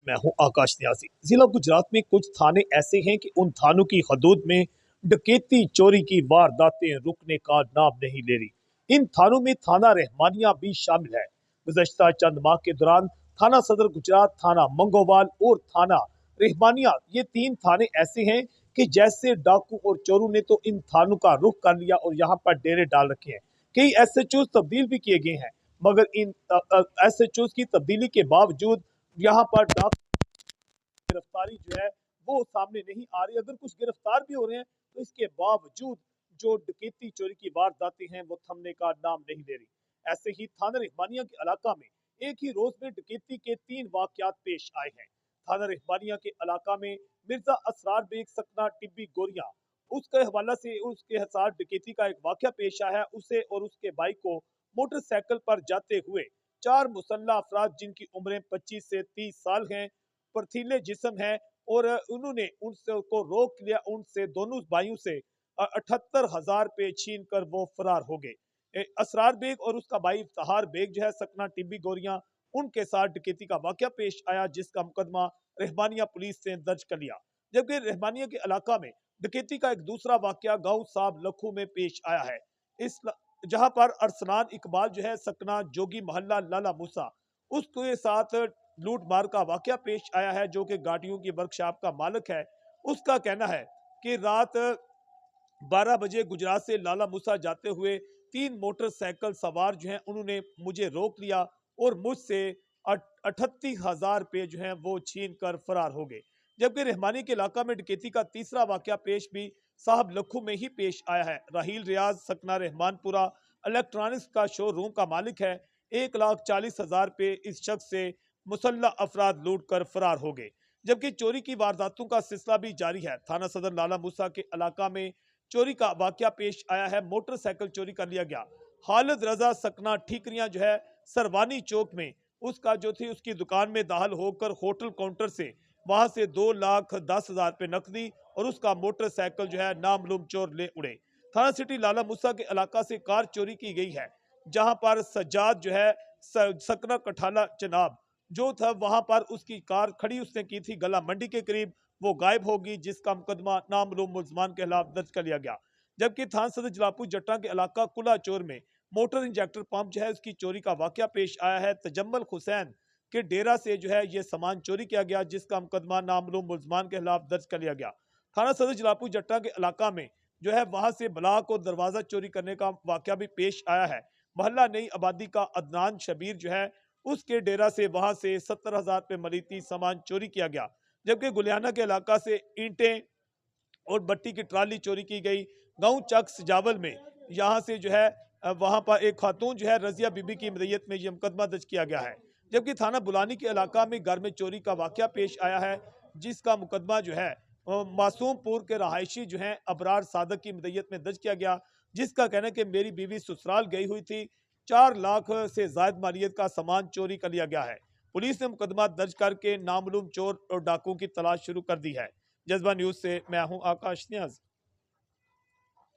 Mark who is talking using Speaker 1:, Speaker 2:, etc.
Speaker 1: मैं हूं आकाश न्याजी। जिला गुजरात में कुछ थाने ऐसे हैं कि उन थानों की हदूद में डकैती चोरी की वारदातें रुकने का नाम नहीं ले रही। इन थानों में थाना रहमानिया भी शामिल है। गुज़श्ता चंद माह के दौरान थाना सदर गुजरात, थाना मंगोवाल और थाना रहमानिया, ये तीन थाने ऐसे हैं कि जैसे डाकू और चोरों ने तो इन थानों का रुख कर लिया और यहाँ पर डेरे डाल रखे हैं। कई एसएचओ तब्दील भी किए गए हैं, मगर इन एसएचओ की तब्दीली के बावजूद यहाँ पर गिरफ्तारी जो है वो सामने नहीं आ रही। अगर कुछ गिरफ्तार भी हो रहे हैं तो इसके बावजूद जो डकैती चोरी की वारदातें हैं वो थमने का नाम नहीं ले रही। ऐसे ही थाना रहमानिया के इलाका में एक ही रोज में डकैती के 3 वाकयात पेश आए हैं। थाना रहमानिया के इलाका में मिर्जा असरार बेग सकना टिब्बी गोरिया, उसके हवाला से उसके साथ डकैती का एक वाकया पेश आया है। उसे और उसके भाई को मोटरसाइकिल पर जाते हुए 4 मुसल्ला अफराद जिनकी उम्रें 25 से 30 साल हैं, फर्तीले जिस्म है, और उन्होंने उनसे को रोक लिया। उनसे दोनों भाइयों से 78,000 रुपए छीन कर वो फरार हो गए। असरार बेग और उसका भाई इफ्तिखार बेग जो है सकना टिब्बी गोरियां, उनके साथ डकैती का वाकया पेश आया, जिसका मुकदमा रहमानिया पुलिस ने दर्ज कर लिया। जबकि रहमानिया के इलाका में डकैती का एक दूसरा वाकया गांव साहब लखू में पेश आया है। इस जहां पर अरसलान इकबाल जो है सकना जोगी मोहल्ला लाला मूसा, उसके साथ लूट मार का वाकया पेश आया है, जो कि गाड़ियों की वर्कशॉप का मालिक है। उसका कहना है कि रात 12 बजे गुजरात से लाला मूसा जाते हुए 3 मोटरसाइकिल सवार जो हैं उन्होंने मुझे रोक लिया और मुझसे 38,000 रुपए जो हैं वो छीन कर फरार हो गए। जबकि रहमानी के इलाका में डकैती का तीसरा वाकया पेश भी साहब लखू में ही पेश आया है। राहील रियाज सकना रहमानपुरा इलेक्ट्रॉनिक्स का शोरूम का मालिक है। 1,40,000 रुपए इस शख्स से मुसल्ला अफराद लूट कर फरार हो गए। जबकि चोरी की वारदातों का सिलसिला भी जारी है। थाना सदर लाला मूसा के इलाका में चोरी का वाकया पेश आया है। मोटरसाइकिल चोरी कर लिया गया। खालिद रजा सकना ठीकरियां जो है सरवानी चौक में, उसका जो थी उसकी दुकान में दाखिल होकर होटल काउंटर से वहां से 2,10,000 रुपए नकदी और उसका मोटरसाइकिल जो है नामालूम चोर ले उड़े। थाना सिटी लाला मूसा के इलाका से कार चोरी की गई है, जहां पर सज्जाद जो है सकना कठाला चनाब जो था वहां पर उसकी कार खड़ी उसने की थी गला मंडी के करीब, वो गायब होगी, जिसका मुकदमा नामालूम मुल्जमान के खिलाफ दर्ज कर लिया गया। जबकि थाना सदर जलापुर जट्टा के इलाका कुला चोर में मोटर इंजेक्टर पंप जो है उसकी चोरी का वाकया पेश आया है। तजम्मल हुसैन के डेरा से जो है ये सामान चोरी किया गया, जिसका मुकदमा नामालूम मुल्जमान के खिलाफ दर्ज कर लिया गया। थाना सदर जलापुर जट्टा के इलाका में जो है वहां से ब्लॉक और दरवाजा चोरी करने का वाकया भी पेश आया है। मोहल्ला नई आबादी का अदनान शबीर जो है उसके डेरा से वहां से 70,000 रुपए मलीती सामान चोरी किया गया। जबकि गुलियाना के इलाका से ईंटें और बट्टी की ट्राली चोरी की गई। गांव चक सजावल में यहाँ से जो है वहां पर एक खातून जो है रजिया बीबी की मदयत में यह मुकदमा दर्ज किया गया है। जबकि थाना बुलानी के इलाका में घर में चोरी का वाकया पेश आया है, जिसका मुकदमा जो है मासूमपुर के रहायशी जो है अबरार सादक की मदयत में दर्ज किया गया, जिसका कहना है कि मेरी बीवी ससुराल गई हुई थी, 4 लाख से ज्यादा मालियत का सामान चोरी कर लिया गया है। पुलिस ने मुकदमा दर्ज करके नामालूम चोर और डाकुओं की तलाश शुरू कर दी है। जज्बा न्यूज से मैं हूं आकाश न्याज।